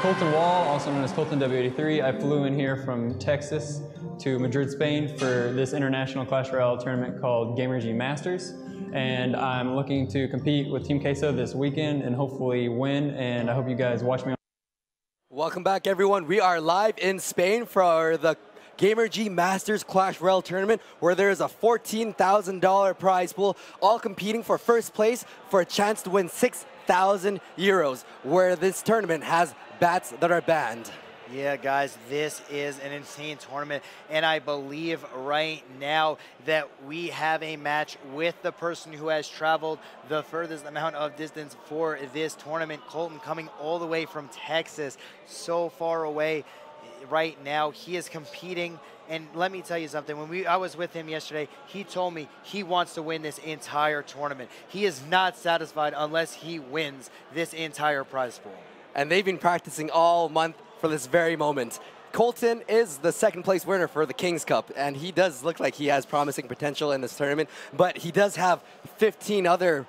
Coltonw83, also known as Coltonw83. I flew in here from Texas to Madrid, Spain for this international Clash Royale tournament called Gamergy Masters. And I'm looking to compete with Team Queso this weekend and hopefully win, and I hope you guys watch me. Welcome back, everyone. We are live in Spain for the Gamergy Masters Clash Royale tournament, where there is a $14,000 prize pool, all competing for first place for a chance to win 6,000 euros, where this tournament has bats that are banned. Yeah, guys, this is an insane tournament, and I believe right now that we have a match with the person who has traveled the furthest amount of distance for this tournament. Colton, coming all the way from Texas, so far away right now. He is competing, and let me tell you something. When I was with him yesterday, he told me he wants to win this entire tournament. He is not satisfied unless he wins this entire prize pool. And they've been practicing all month for this very moment. Colton is the second place winner for the King's Cup, and he does look like he has promising potential in this tournament, but he does have 15 other,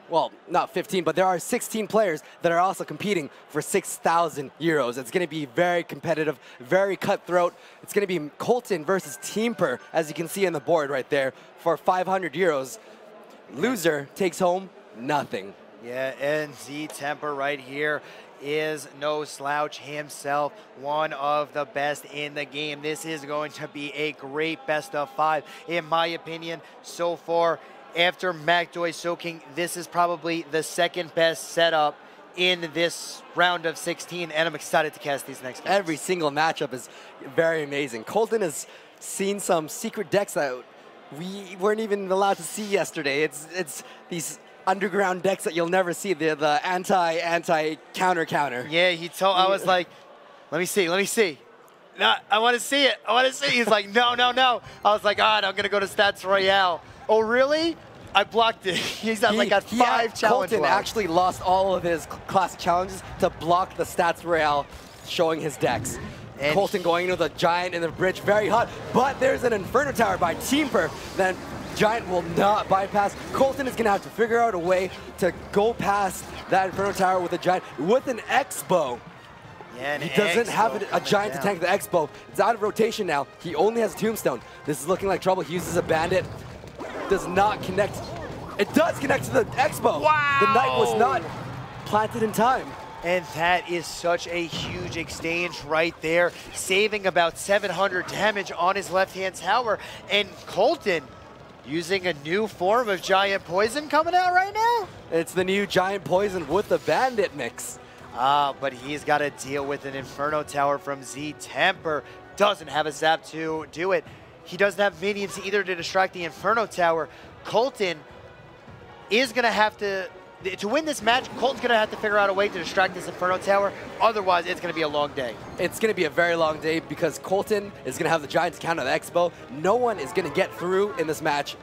well, not 15, but there are 16 players that are also competing for 6,000 euros. It's going to be very competitive, very cutthroat. It's going to be Colton versus zTeemper, as you can see on the board right there, for 500 euros. Loser takes home nothing. Yeah, and zTeemper right here is no slouch himself, one of the best in the game. This is going to be a great best of 5, in my opinion, so far. After McDoy soaking, this is probably the second best setup in this round of 16, and I'm excited to cast these next games. Every single matchup is very amazing. Colton has seen some secret decks that we weren't even allowed to see yesterday. It's these underground decks that you'll never see. They're the anti-counter. Yeah, he told, I was like, let me see. No, I want to see it. He's like, no. I was like, all right, I'm going to go to Stats Royale. Oh, really? I blocked it. He's got like got 5 challenges. Colton actually lost all of his classic challenges to block the Stats Royale showing his decks. And Colton going into the Giant in the bridge, very hot, but there's an Inferno Tower by zTeemper. Then Giant will not bypass. Colton is going to have to figure out a way to go past that Inferno Tower with a Giant with an X-Bow. Yeah, he doesn't have a Giant to tank the X-Bow. It's out of rotation now. He only has a Tombstone. This is looking like trouble. He uses a Bandit. Does not connect. It does connect to the X-Bow. Wow! The Knight was not planted in time. And that is such a huge exchange right there, saving about 700 damage on his left-hand tower. And Colton using a new form of Giant Poison coming out right now. It's the new Giant Poison with the Bandit mix. But he's got to deal with an Inferno Tower from zTeemper. Doesn't have a zap to do it. He doesn't have minions either to distract the Inferno Tower. Colton is going to have to win this match, Colton's going to have to figure out a way to distract this Inferno Tower. Otherwise, it's going to be a long day. It's going to be a very long day because Colton is going to have the Giant to counter the X-Bow. No one is going to get through in this match.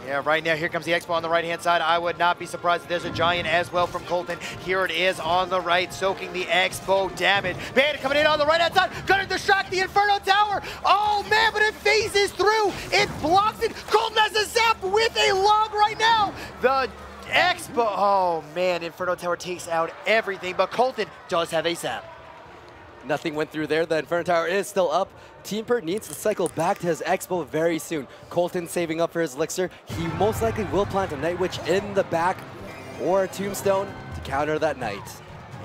Yeah, right now, here comes the X-Bow on the right-hand side. I would not be surprised if there's a Giant as well from Colton. Here it is on the right, soaking the X-Bow damage. Bandit coming in on the right-hand side, gonna distract the Inferno Tower. Oh, man, but it phases through. It blocks it. Colton has a zap with a log right now. The X-Bow, oh, man, Inferno Tower takes out everything, but Colton does have a zap. Nothing went through there. The Inferno Tower is still up. zTeemper needs to cycle back to his X-Bow very soon. Colton saving up for his elixir. He most likely will plant a Night Witch in the back or a Tombstone to counter that Knight.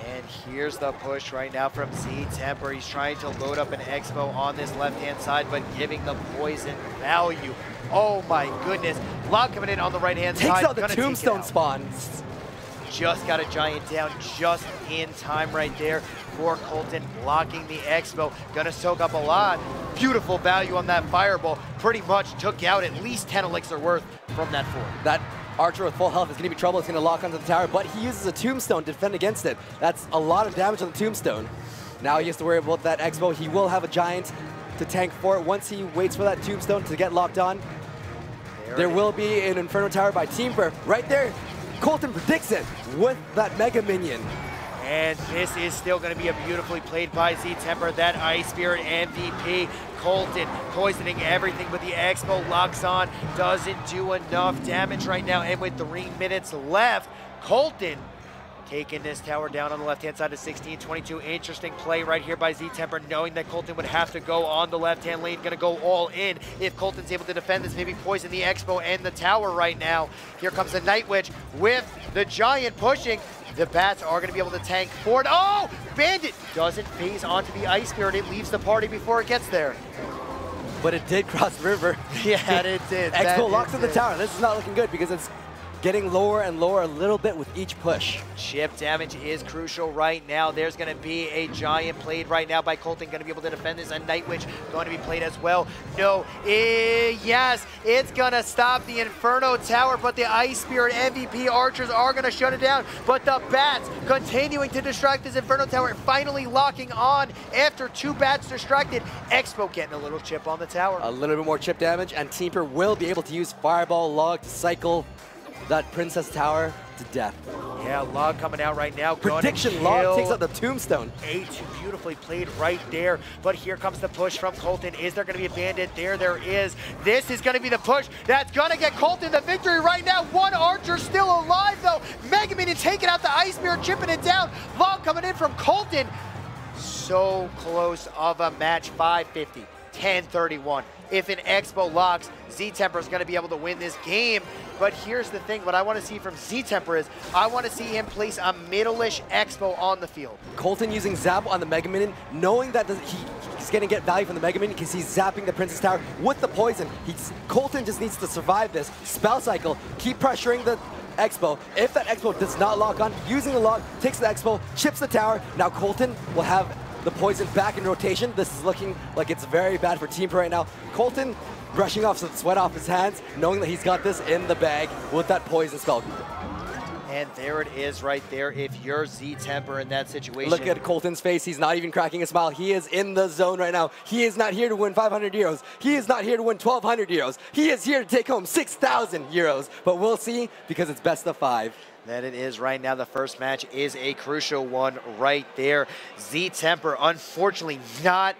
And here's the push right now from zTeemper. He's trying to load up an X-Bow on this left-hand side, but giving the poison value. Oh my goodness. Log coming in on the right-hand side. Takes out the Tombstone spawns. Just got a Giant down just in time right there for Colton, blocking the X-Bow. Gonna soak up a lot. Beautiful value on that Fireball. Pretty much took out at least 10 elixir worth from that fort. That Archer with full health is gonna be trouble. It's gonna lock onto the tower, but he uses a Tombstone to defend against it. That's a lot of damage on the Tombstone. Now he has to worry about that X-Bow. He will have a Giant to tank for it once he waits for that Tombstone to get locked on. There will be an Inferno Tower by zTeemper right there. Colton predicts it with that Mega Minion. And this is still going to be a beautifully played by zTeemper, that Ice Spirit MVP. Colton poisoning everything, but the X-Bow locks on, doesn't do enough damage right now. And with 3 minutes left, Colton taking this tower down on the left-hand side of 16-22. Interesting play right here by zTeemper, knowing that Colton would have to go on the left-hand lane, gonna go all in. If Colton's able to defend this, maybe poison the Expo and the tower right now. Here comes the Night Witch with the Giant pushing. The Bats are gonna be able to tank forward. Oh, Bandit doesn't phase onto the Ice Spirit. It leaves the party before it gets there. But it did cross the river. Yeah, it did. Expo locks in the tower. This is not looking good because it's getting lower and lower a little bit with each push. Chip damage is crucial right now. There's going to be a Giant played right now by Colton. Going to be able to defend this. A Night Witch going to be played as well. No, yes, it's going to stop the Inferno Tower, but the Ice Spirit MVP archers are going to shut it down. But the Bats continuing to distract this Inferno Tower, finally locking on after 2 Bats distracted. Expo getting a little chip on the tower. A little bit more chip damage, and zTeemper will be able to use Fireball Log to cycle that Princess Tower to death. Yeah, Log coming out right now. Prediction Log takes out the Tombstone. A2 beautifully played right there. But here comes the push from Colton. Is there going to be a Bandit? There is. This is going to be the push that's going to get Colton the victory right now. 1 Archer still alive, though. Mega Minion taking out the Ice Spirit, chipping it down. Log coming in from Colton. So close of a match. 550, 1031. If an Expo locks, zTeemper is going to be able to win this game. But here's the thing, what I want to see from zTeemper is, I want to see him place a middle-ish Expo on the field. Colton using Zap on the Mega Minion, knowing that he's going to get value from the Mega Minion because he's zapping the Princess Tower with the poison. Colton just needs to survive this spell cycle, keep pressuring the Expo. If that Expo does not lock on, using the lock, takes the Expo, chips the tower. Now Colton will have the poison back in rotation. This is looking like it's very bad for zTeemper right now. Colton brushing off some sweat off his hands, knowing that he's got this in the bag with that poison spell. And there it is right there. If you're zTeemper in that situation. Look at Colton's face. He's not even cracking a smile. He is in the zone right now. He is not here to win 500 euros. He is not here to win 1,200 euros. He is here to take home 6,000 euros. But we'll see because it's best of 5. That it is right now. The first match is a crucial one right there. zTeemper, unfortunately, not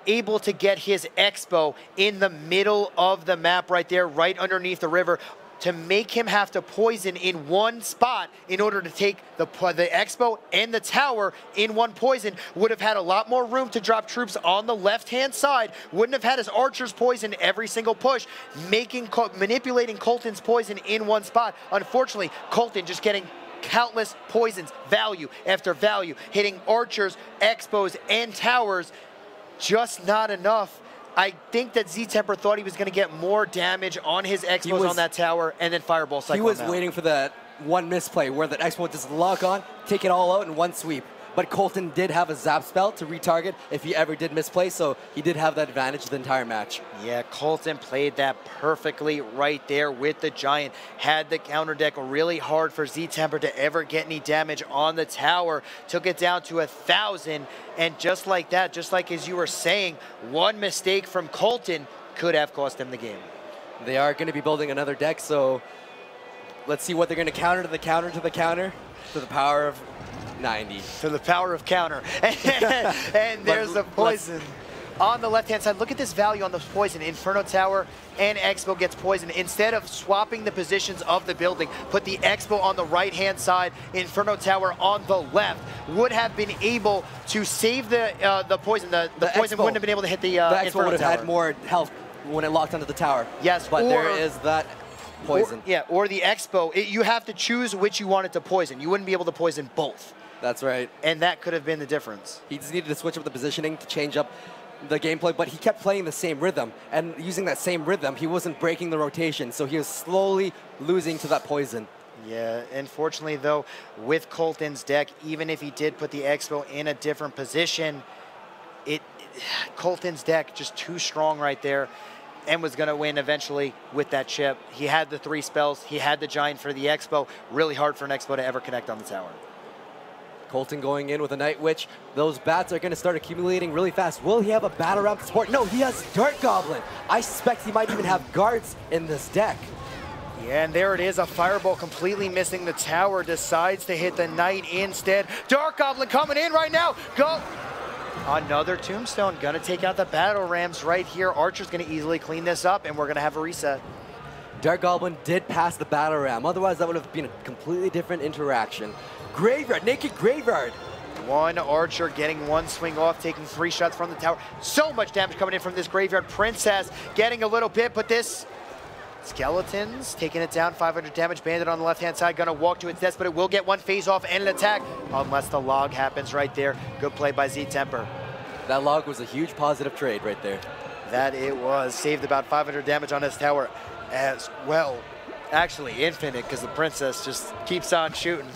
able to get his Expo in the middle of the map right there, right underneath the river, to make him have to poison in one spot in order to take the Expo and the tower in one poison. Would have had a lot more room to drop troops on the left-hand side. Wouldn't have had his archers poison every single push, manipulating Colton's poison in one spot. Unfortunately, Colton just getting countless poisons, value after value, hitting archers, Expos, and towers. Just not enough. I think that zTeemper thought he was going to get more damage on his Expos on that tower and then Fireball cycle. He was waiting for that one misplay where that Expo just lock on, take it all out in one sweep. But Colton did have a zap spell to retarget if he ever did misplay, so he did have that advantage the entire match. Yeah, Colton played that perfectly right there with the Giant. Had the counter deck really hard for zTeemper to ever get any damage on the tower. Took it down to 1,000, and just like that, just like as you were saying, one mistake from Colton could have cost him the game. They are going to be building another deck, so let's see what they're going to counter to the counter to the counter to the power of 90. To the power of counter. And there's the poison. On the left-hand side, look at this value on the poison. Inferno Tower and Expo gets poisoned. Instead of swapping the positions of the building, put the Expo on the right-hand side, Inferno Tower on the left. Would have been able to save the poison. The poison Expo, wouldn't have been able to hit the Expo Inferno would have Tower. had more health when it locked onto the tower. Yes, but there is that poison. Or the Expo. You have to choose which you wanted to poison. You wouldn't be able to poison both. That's right. And that could have been the difference. He just needed to switch up the positioning to change up the gameplay, but he kept playing the same rhythm. And using that same rhythm, he wasn't breaking the rotation, so he was slowly losing to that poison. Yeah, unfortunately, though, with Colton's deck, even if he did put the Expo in a different position, Colton's deck just too strong right there, and was going to win eventually with that chip. He had the 3 spells. He had the Giant for the Expo. Really hard for an Expo to ever connect on the tower. Colton going in with a Night Witch. Those bats are going to start accumulating really fast. Will he have a battle ramp to support? No, he has Dark Goblin. I suspect he might even have guards in this deck. Yeah, and there it is, a Fireball completely missing the tower. Decides to hit the Knight instead. Dark Goblin coming in right now. Go! Another Tombstone. Gonna take out the battle rams right here. Archer's gonna easily clean this up, and we're gonna have a reset. Dark Goblin did pass the Battle Ram. Otherwise, that would have been a completely different interaction. Graveyard, Naked Graveyard. One Archer getting one swing off, taking 3 shots from the tower. So much damage coming in from this Graveyard. Princess getting a little bit, but this Skeletons taking it down, 500 damage. Bandit on the left-hand side, gonna walk to its death, but it will get one phase off and an attack, unless the log happens right there. Good play by zTeemper. That log was a huge positive trade right there. That it was. Saved about 500 damage on his tower as well. Actually, infinite, because the Princess just keeps on shooting.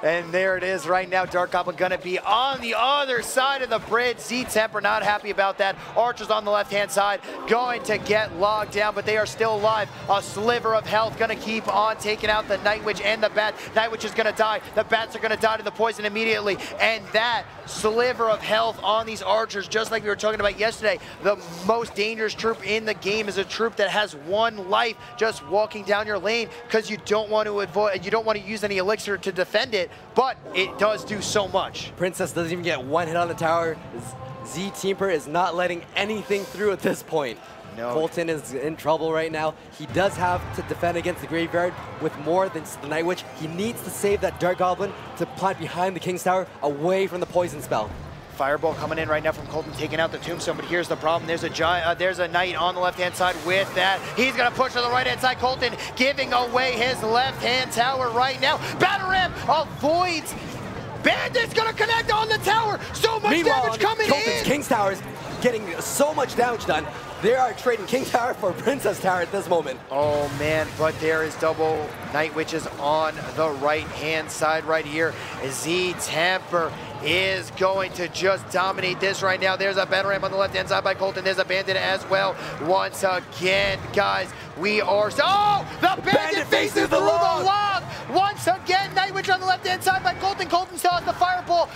And there it is right now. Dark Goblin gonna be on the other side of the bridge. zTeemper not happy about that. Archers on the left-hand side going to get logged down, but they are still alive. A sliver of health gonna keep on taking out the Night Witch and the Bat. Night Witch is gonna die. The Bats are gonna die to the poison immediately. And that sliver of health on these Archers, just like we were talking about yesterday, the most dangerous troop in the game is a troop that has 1 life just walking down your lane, because you don't want to use any elixir to defend it, but it does do so much. Princess doesn't even get 1 hit on the tower. zTeemper is not letting anything through at this point. No. Colton is in trouble right now. He does have to defend against the Graveyard with more than the Night Witch. He needs to save that Dark Goblin to plant behind the King's Tower, away from the poison spell. Fireball coming in right now from Colton, taking out the Tombstone, but here's the problem. There's a giant, there's a Knight on the left-hand side with that. He's gonna push to the right-hand side. Colton giving away his left-hand tower right now. Battle Ram avoids. Bandit's gonna connect on the tower. So much damage coming Colton's in. King's Tower is getting so much damage done. They are trading King Tower for Princess Tower at this moment. Oh man, but there is double Night Witches on the right-hand side right here. zTeemper is going to just dominate this right now. There's a Battle Ram on the left-hand side by Colton. There's a Bandit as well. Once again, guys, we are... Oh! The Bandit faces through the log! Once again, Night Witch on the left-hand side by Colton. Colton still has the Fireball.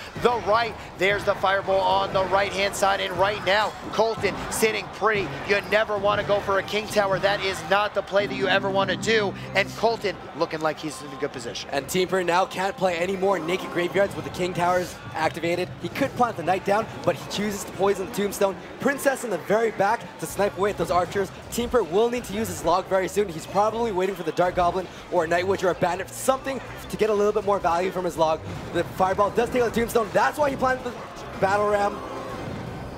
There's the Fireball on the right-hand side. And right now, Colton sitting pretty. You never want to go for a King Tower. That is not the play that you ever want to do. And Colton looking like he's in a good position. And Teemper now can't play any more Naked Graveyards with the King Towers activated. He could plant the Knight down, but he chooses to poison the Tombstone. Princess in the very back to snipe away at those Archers. Teemper will need to use his log very soon. He's probably waiting for the Dark Goblin or a Night Witch or a Bandit, something to get a little bit more value from his log. The Fireball does take out the Tombstone. That's why he planted the Battle Ram.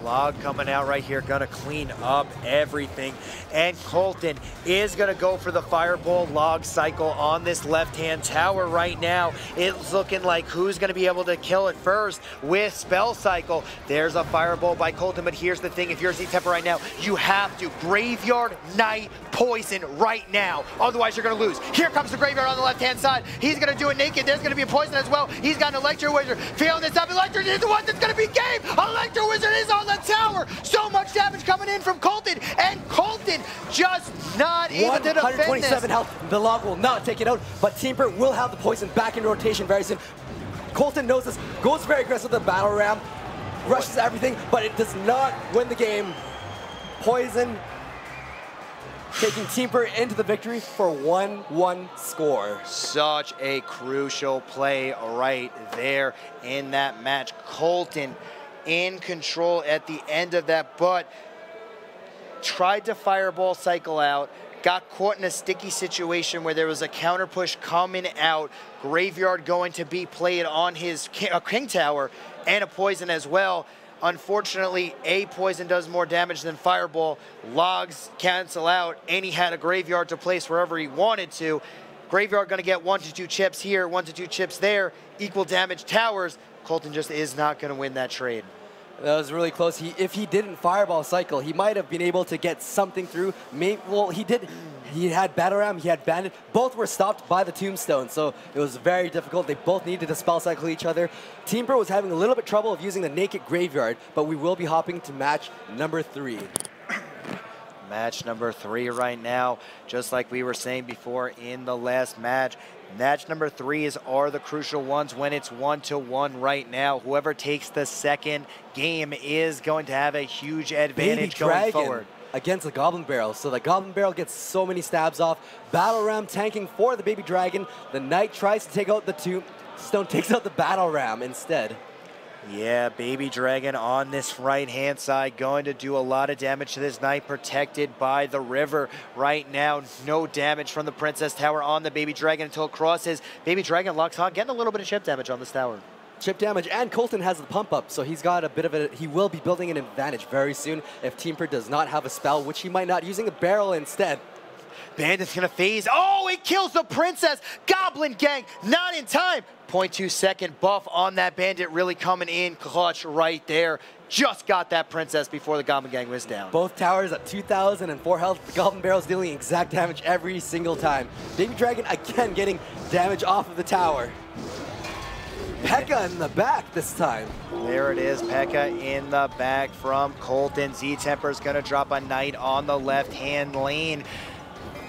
Log coming out right here, gonna clean up everything. And Colton is gonna go for the Fireball log cycle on this left-hand tower right now. It's looking like who's gonna be able to kill it first with Spell Cycle. There's a Fireball by Colton, but here's the thing, if you're zTeemper right now, you have to Graveyard Knight Poison right now. Otherwise, you're gonna lose. Here comes the Graveyard on the left-hand side. He's gonna do it naked. There's gonna be a Poison as well. He's got an Electro Wizard. Feeling this up. Electro is the one that's gonna be game. Electro Wizard is on the tower. So much damage coming in from Colton, and Colton just not able to defend this. 127 health. The log will not take it out, but Teemper will have the poison back in rotation very soon. Colton knows this, goes very aggressive with the Battle Ram, rushes everything, but it does not win the game. Poison taking Teemper into the victory for 1-1 score. Such a crucial play right there in that match. Colton in control at the end of that, but tried to Fireball cycle out, got caught in a sticky situation where there was a counter push coming out, Graveyard going to be played on his King Tower, and a Poison as well. Unfortunately, a Poison does more damage than Fireball. Logs cancel out, and he had a Graveyard to place wherever he wanted to. Graveyard gonna get 1 to 2 chips here, 1 to 2 chips there, equal damage towers. Colton just is not gonna win that trade. That was really close. If he didn't Fireball cycle, he might have been able to get something through. Well, he did. He had Battle Ram, he had Bandit. Both were stopped by the Tombstone, so it was very difficult. They both needed to spell cycle each other. Teemper was having a little bit trouble of using the Naked Graveyard, but we will be hopping to match number 3. Match number 3 right now, just like we were saying before in the last match. Match number 3 are the crucial ones when it's 1-1 right now. Whoever takes the second game is going to have a huge advantage going forward. Against the Goblin Barrel. So the Goblin Barrel gets so many stabs off. Battle Ram tanking for the Baby Dragon. The Knight tries to take out the Tombstone, takes out the Battle Ram instead. Yeah, Baby Dragon on this right-hand side going to do a lot of damage to this knight, protected by the river. Right now, no damage from the Princess Tower on the Baby Dragon until it crosses. Baby Dragon locks on, getting a little bit of chip damage on this tower. Chip damage, and Colton has the pump up, so he's got a bit of a, he will be building an advantage very soon if zTeemper does not have a spell, which he might not, using a barrel instead. Bandit's gonna phase. Oh, it kills the Princess. Goblin Gang, not in time. 0.2 second buff on that Bandit, really coming in clutch right there. Just got that Princess before the Goblin Gang was down. Both towers at 2,004 health. The Goblin Barrel's dealing exact damage every single time. Baby Dragon again getting damage off of the tower. P.E.K.K.A in the back this time. There it is, P.E.K.K.A in the back from Colton. zTeemper's gonna drop a knight on the left-hand lane.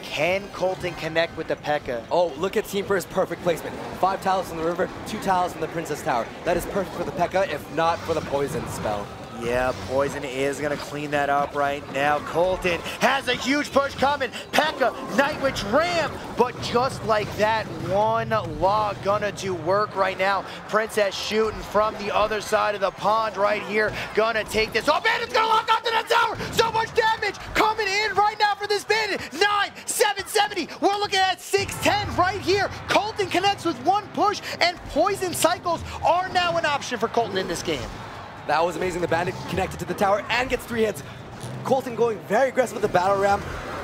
Can Colton connect with the P.E.K.K.A? Oh, look at zTeemper's perfect placement. 5 tiles in the river, 2 tiles in the Princess Tower. That is perfect for the P.E.K.K.A, if not for the poison spell. Yeah, poison is going to clean that up right now. Colton has a huge push coming. P.E.K.K.A, Night Witch Ram, but just like that, one log gonna do work right now. Princess shooting from the other side of the pond right here. Gonna take this. Oh, Bandit's gonna lock onto the tower. So much damage coming in right now for this Bandit. 770. We're looking at 610 right here. Colton connects with one push, and poison cycles are now an option for Colton in this game. That was amazing. The Bandit connected to the tower and gets 3 hits. Colton going very aggressive with the battle ram.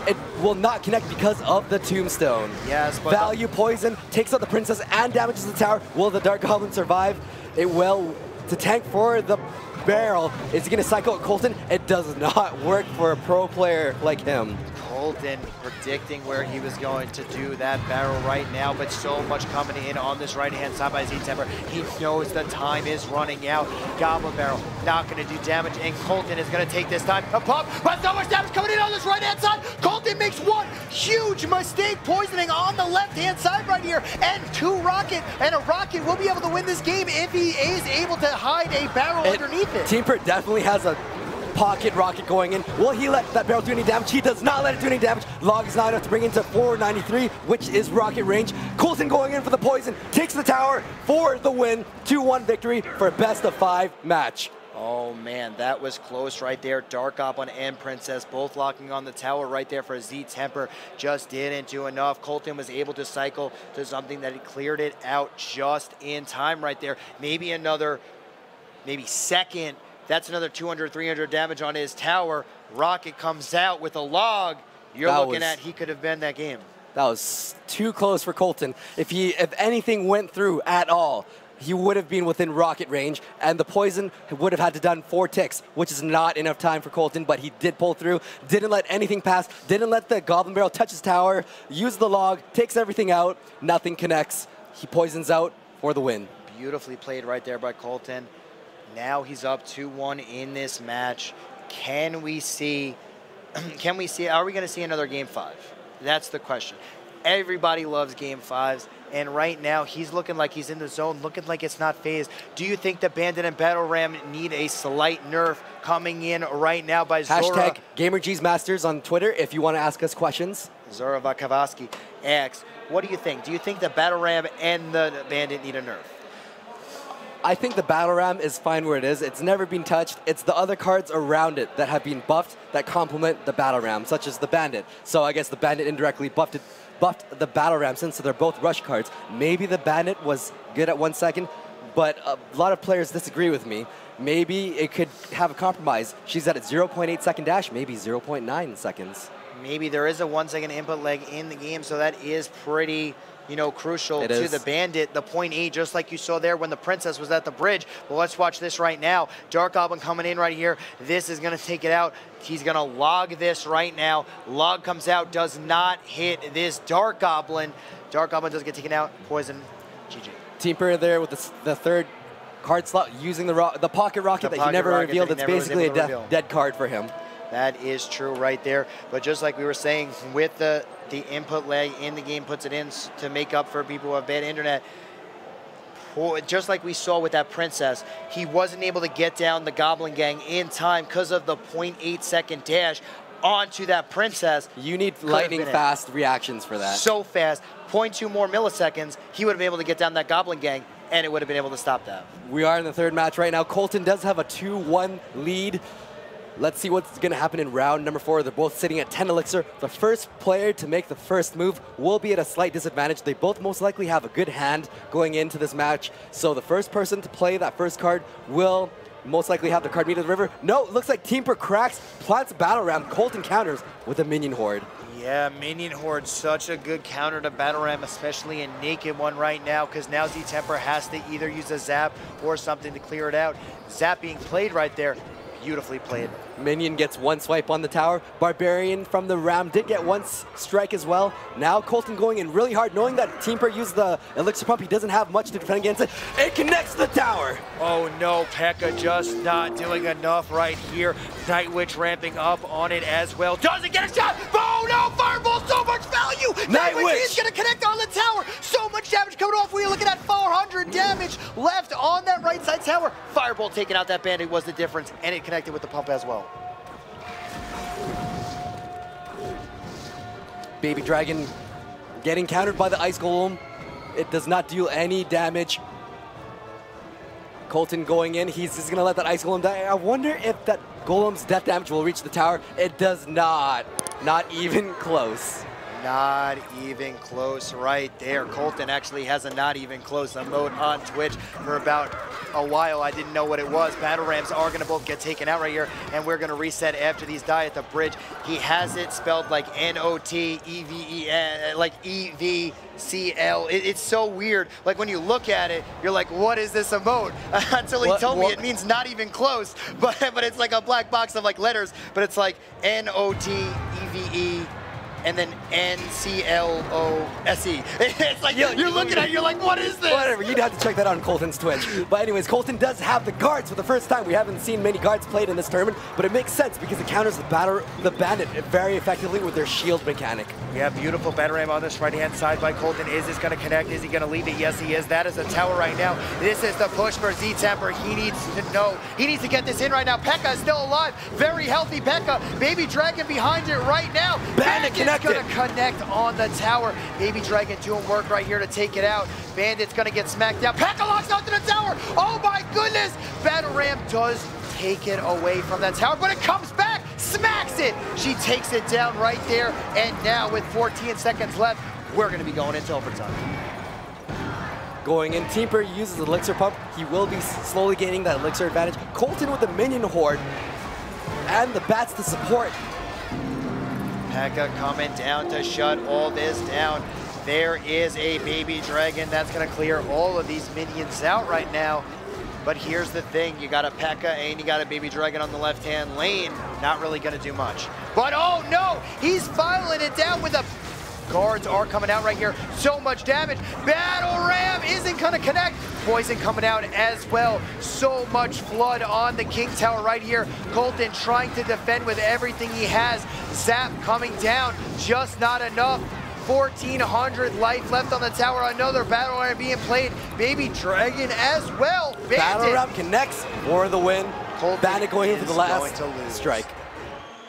It will not connect because of the tombstone. Yes, but value poison takes out the Princess and damages the tower. Will the Dark Goblin survive? It will. To tank for the barrel, is he going to cycle Colton? It does not work for a pro player like him. Colton predicting where he was going to do that barrel right now, but so much coming in on this right-hand side by zTeemper. He knows the time is running out. Goblin Barrel not going to do damage, and Colton is going to take this time to pump, but so much damage coming in on this right-hand side. Colton makes one huge mistake, poisoning on the left-hand side right here, and 2 rocket, and a rocket will be able to win this game if he is able to hide a barrel underneath it. zTeemper definitely has a pocket rocket going in. Will he let that barrel do any damage? He does not let it do any damage. Log is not enough to bring into 493, which is rocket range. Colton going in for the poison, takes the tower for the win. 2-1 victory for a best-of-5 match. Oh man, that was close right there. Dark Goblin and Princess both locking on the tower right there for zTeemper. Just didn't do enough. Colton was able to cycle to something that he cleared it out just in time right there. Maybe another, second. That's another 200, 300 damage on his tower. Rocket comes out with a log. You're looking at he could have been that game. That was too close for Colton. If anything went through at all, he would have been within rocket range, and the poison would have had to done 4 ticks, which is not enough time for Colton, but he did pull through, didn't let anything pass, didn't let the Goblin Barrel touch his tower, used the log, takes everything out, nothing connects. He poisons out for the win. Beautifully played right there by Colton. Now he's up 2-1 in this match. Are we going to see another Game 5? That's the question. Everybody loves Game 5s, and right now he's looking like he's in the zone, looking like it's not phased. Do you think the Bandit and Battle Ram need a slight nerf coming in right now by Zora? Hashtag Gamergy's Masters on Twitter if you want to ask us questions. Zora Vakavaski asks, what do you think? Do you think the Battle Ram and the Bandit need a nerf? I think the Battle Ram is fine where it is. It's never been touched. It's the other cards around it that have been buffed that complement the Battle Ram, such as the Bandit. So I guess the Bandit indirectly buffed the Battle Ram since they're both rush cards. Maybe the Bandit was good at 1 second, but a lot of players disagree with me. Maybe it could have a compromise. She's at a 0.8 second dash, maybe 0.9 seconds. Maybe there is a 1 second input lag in the game, so that is pretty crucial to the Bandit. The 0.8, just like you saw there when the Princess was at the bridge. Well, let's watch this right now. Dark Goblin coming in right here. This is going to take it out. He's going to log this right now. Log comes out, does not hit this Dark Goblin. Dark Goblin does get taken out. Poison. GG. zTeemper there with the third card slot using the pocket rocket that he never revealed. It's basically a dead card for him. That is true right there. But just like we were saying, with the input lag in the game puts it in to make up for people who have bad internet. Just like we saw with that Princess, he wasn't able to get down the Goblin Gang in time because of the 0.8 second dash onto that Princess. You need lightning fast reactions for that. So fast. 0.2 more milliseconds, he would have been able to get down that Goblin Gang and it would have been able to stop that. We are in the third match right now. Colton does have a 2-1 lead. Let's see what's going to happen in round number 4. They're both sitting at 10 elixir. The first player to make the first move will be at a slight disadvantage. They both most likely have a good hand going into this match. So the first person to play that first card will most likely have the card meet of the river. No, it looks like zTeemper cracks, plants a battle ram. Colton counters with a minion horde. Yeah, Minion Horde, such a good counter to Battle Ram, especially a naked one right now, because now zTeemper has to either use a zap or something to clear it out. Zap being played right there, beautifully played. Minion gets one swipe on the tower. Barbarian from the Ram did get one strike as well. Now Colton going in really hard, knowing that zTeemper used the elixir pump. He doesn't have much to defend against it. It connects the tower. Oh no, P.E.K.K.A just not doing enough right here. Night Witch ramping up on it as well. Doesn't get a shot. Oh no, Fireball, so much value. Night Witch is going to connect on the tower. So much damage coming off. We're looking at 400 damage left on that right side tower. Fireball taking out that bandit was the difference, and it connected with the pump as well. Baby Dragon getting countered by the Ice Golem. It does not do any damage. Colton going in. He's just going to let that Ice Golem die. I wonder if that Golem's death damage will reach the tower. It does not. Not even close. Not even close right there. Colton actually has a not even close emote on Twitch for about a while. I didn't know what it was. Battle Rams are going to both get taken out right here, and we're going to reset after these die at the bridge. He has it spelled like N-O-T-E-V-E-N, like E-V-C-L. It's so weird. Like when you look at it, you're like, what is this emote? Until he told me it means not even close, but it's like a black box of like letters, but it's like N-O-T-E-V-E and then N-C-L-O-S-E. It's like, you're looking at it, you're like, what is this? Whatever, you'd have to check that out on Colton's Twitch. But anyways, Colton does have the guards for the first time. We haven't seen many guards played in this tournament, but it makes sense because it counters the bandit very effectively with their shield mechanic. Yeah, beautiful battle ram on this right-hand side by Colton. Is this gonna connect? Is he gonna leave it? Yes, he is. That is a tower right now. This is the push for zTeemper. He needs to know. He needs to get this in right now. P.E.K.K.A is still alive. Very healthy P.E.K.K.A. Baby Dragon behind it right now. Bandit Bandit's gonna connect on the tower. Baby Dragon doing work right here to take it out. Bandit's gonna get smacked down. P.E.K.K.A locks onto the tower. Oh my goodness. Battle Ram does take it away from that tower, but it comes back, smacks it. She takes it down right there, and now with 14 seconds left, we're gonna be going into overtime. Going in, zTeemper uses the elixir pump. He will be slowly gaining that elixir advantage. Colton with the minion horde and the bats to support. P.E.K.K.A coming down to shut all this down. There is a baby dragon that's gonna clear all of these minions out right now. But here's the thing, you got a P.E.K.K.A and you got a baby dragon on the left-hand lane. Not really gonna do much. But oh no, he's filing it down with a... Guards are coming out right here. So much damage. Battle Ram isn't gonna connect. Poison coming out as well. So much flood on the King Tower right here. Colton trying to defend with everything he has. Zap coming down, just not enough. 1,400 life left on the tower. Another Battle Ram being played. Baby Dragon as well. Bandit. Battle Ram connects for the win. Colton Bandit going in for the last strike.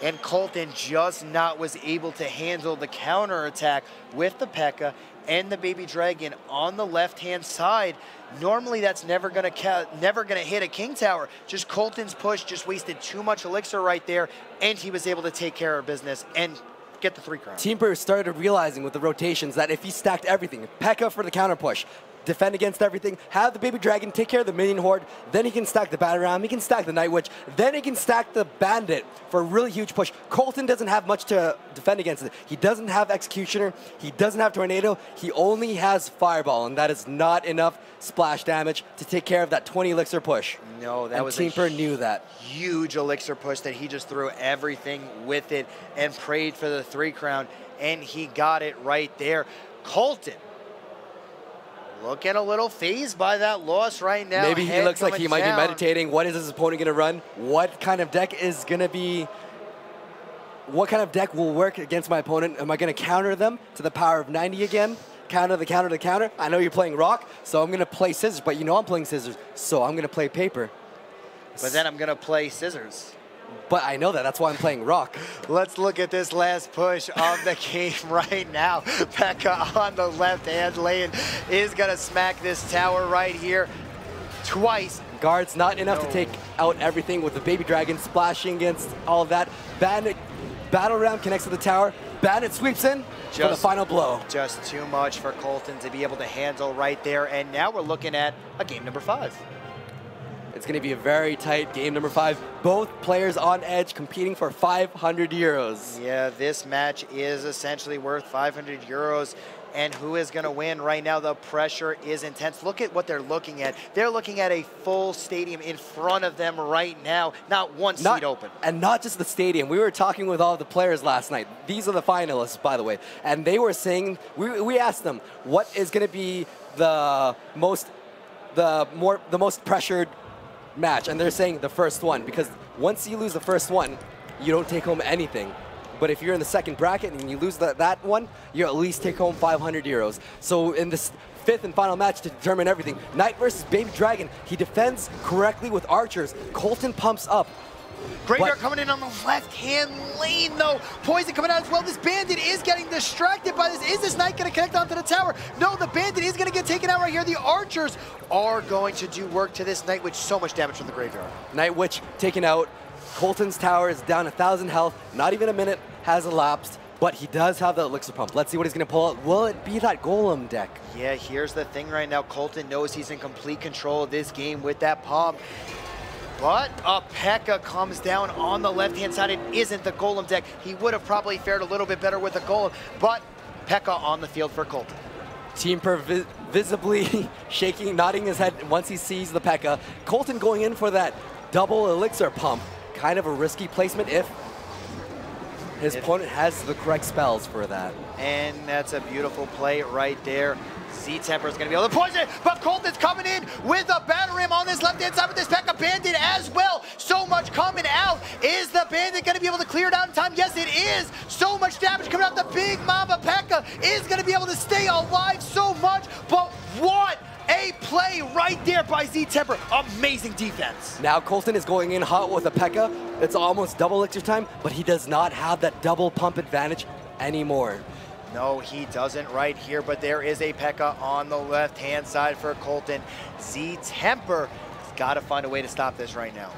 And Colton just not was able to handle the counter attack with the P.E.K.K.A and the baby dragon on the left-hand side. Normally that's never gonna hit a King Tower. Just Colton's push just wasted too much elixir right there, and he was able to take care of business and get the 3 crown. zTeemper started realizing with the rotations that if he stacked everything, P.E.K.K.A for the counter push, defend against everything, have the baby dragon take care of the minion horde, then he can stack the battle ram, he can stack the night witch, then he can stack the bandit for a really huge push. Colton doesn't have much to defend against it. He doesn't have executioner, he doesn't have tornado, he only has fireball, and that is not enough splash damage to take care of that 20 elixir push. No, that was zTeemper knew that. Huge elixir push that he just threw everything with it and prayed for the 3 crown, and he got it right there. Colton looking a little phased by that loss right now. Maybe he looks like he might be meditating. What is his opponent going to run? What kind of deck is going to be... What kind of deck will work against my opponent? Am I going to counter them to the power of 90 again? Counter the counter the counter? I know you're playing rock, so I'm going to play scissors, but you know I'm playing scissors, so I'm going to play paper. But then I'm going to play scissors. but I know that. That's why I'm playing Rock. Let's look at this last push of the game right now. Pekka on the left-hand lane is going to smack this tower right here twice. Guards not enough to take out everything with the Baby Dragon splashing against all of that. Bandit Battle Ram connects to the tower. Bandit sweeps in for the final blow. Just too much for Colton to be able to handle right there. And now we're looking at a game number 5. It's going to be a very tight game number 5. Both players on edge competing for 500 euros. Yeah, this match is essentially worth 500 euros. And who is going to win right now? The pressure is intense. Look at what they're looking at. They're looking at a full stadium in front of them right now. Not one seat open. And not just the stadium. We were talking with all the players last night. These are the finalists, by the way. And they were saying, we asked them, what is going to be the most pressured match? And they're saying the first one, because once you lose the first one, you don't take home anything. But if you're in the second bracket and you lose that one, you at least take home 500 euros. So in this 5th and final match to determine everything, Knight versus Baby Dragon, he defends correctly with archers. Colton pumps up. Graveyard coming in on the left-hand lane, though. Poison coming out as well. This Bandit is getting distracted by this. Is this Knight going to connect onto the tower? No, the Bandit is going to get taken out right here. The archers are going to do work to this Night Witch. So much damage from the Graveyard. Night Witch taken out. Colton's tower is down 1,000 health. Not even a minute has elapsed, but he does have the elixir pump. Let's see what he's going to pull out. Will it be that golem deck? Yeah, here's the thing right now. Colton knows he's in complete control of this game with that pump. But a Pekka comes down on the left-hand side. It isn't the golem deck. He would have probably fared a little bit better with the golem, but Pekka on the field for Colton. zTeemper visibly shaking, nodding his head once he sees the Pekka. Colton going in for that double elixir pump. Kind of a risky placement if his opponent has the correct spells for that. And that's a beautiful play right there. zTeemper is going to be able to poison it, but Colton's coming in with a Battle Ram on this left-hand side with this Pekka Bandit as well. So much coming out. Is the Bandit going to be able to clear it out in time? Yes, it is. So much damage coming out. The Big Mama Pekka is going to be able to stay alive so much, but what a play right there by zTeemper. Amazing defense. Now Colton is going in hot with a Pekka. It's almost double elixir time, but he does not have that double pump advantage anymore. No, he doesn't right here, but there is a Pekka on the left-hand side for Colton. zTeemper has got to find a way to stop this right now.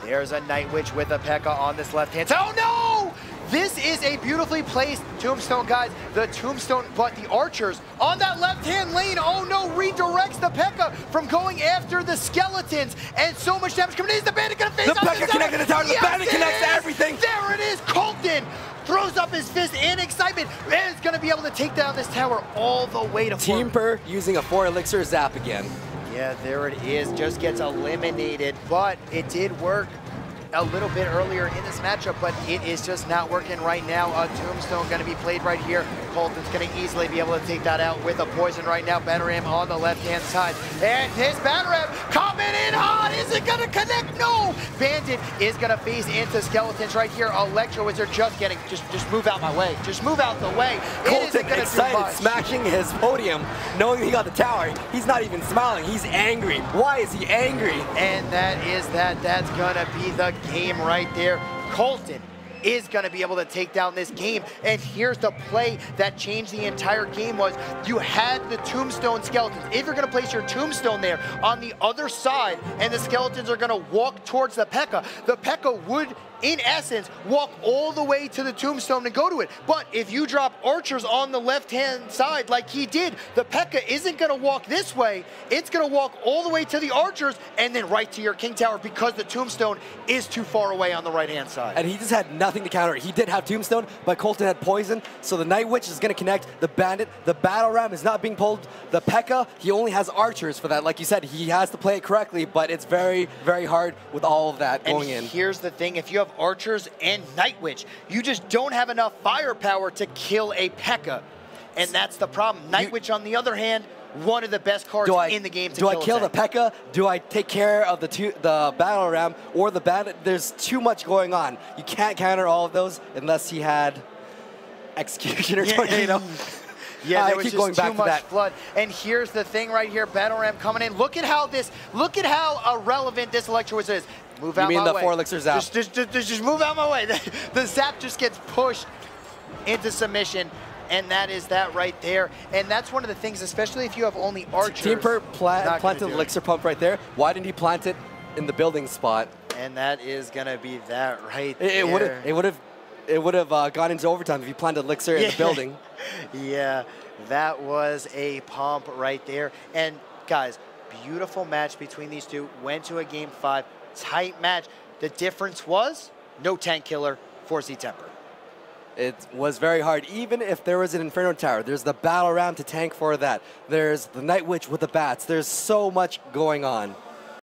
There's a Night Witch with a Pekka on this left-hand side. Oh, no! This is a beautifully placed tombstone, guys. The tombstone, but the archers on that left-hand lane, oh no, redirects the Pekka from going after the skeletons. And so much damage coming in. Is the Bandit going to face the Pekka connected to the tower. Yes, the Bandit connects to everything. There it is. Colton throws up his fist in excitement and is going to be able to take down this tower all the way to zTeemper using a 4 elixir zap again. Yeah, there it is. Just gets eliminated, but it did work a little bit earlier in this matchup, but it is just not working right now. A tombstone going to be played right here. Colton's going to easily be able to take that out with a poison right now. Battle Ram on the left-hand side. And his Battle Ram coming in hot. Is it going to connect? No! Bandit is going to face into skeletons right here. Electro Wizard just move out my way. Just move out the way. Colton excited, smashing his podium, knowing he got the tower. He's not even smiling. He's angry. Why is he angry? And that's going to be the game right there. Colton is going to be able to take down this game. And here's the play that changed the entire game was you had the tombstone skeletons. If you're going to place your tombstone there on the other side and the skeletons are going to walk towards the Pekka would, in essence, walk all the way to the tombstone and go to it. But if you drop archers on the left-hand side like he did, the Pekka isn't going to walk this way. It's going to walk all the way to the archers and then right to your king tower because the tombstone is too far away on the right-hand side. And he just had nothing to counter it. He did have tombstone, but Colton had poison, so the Night Witch is going to connect. The Bandit, the Battle Ram is not being pulled. The Pekka, he only has archers for that. Like you said, he has to play it correctly, but it's very, very hard with all of that going in. Here's the thing, if you have archers and Night Witch, you just don't have enough firepower to kill a Pekka. And that's the problem. Night Witch, on the other hand, one of the best cards in the game to kill. Do I kill the Pekka? Do I take care of the Battle Ram or the Bandit? There's too much going on. You can't counter all of those unless he had Executioner Tornado. Yeah, there was just too much flood. And here's the thing right here, Battle Ram coming in. Look at how irrelevant this Electro Wizard is. Move out my way. You mean the 4 elixir zap? Just move out my way. The zap just gets pushed into submission, and that is that right there. And that's one of the things, especially if you have only archers. zTeemper planted the elixir pump right there. Why didn't he plant it in the building spot? And that is gonna be that right there. It would have gone into overtime if he planted elixir in the building. Yeah, that was a pump right there. And guys, beautiful match between these two. Went to a game 5, tight match. The difference was no tank killer for zTeemper. It was very hard. Even if there was an Inferno Tower, there's the battle round to tank for that. There's the Night Witch with the bats. There's so much going on.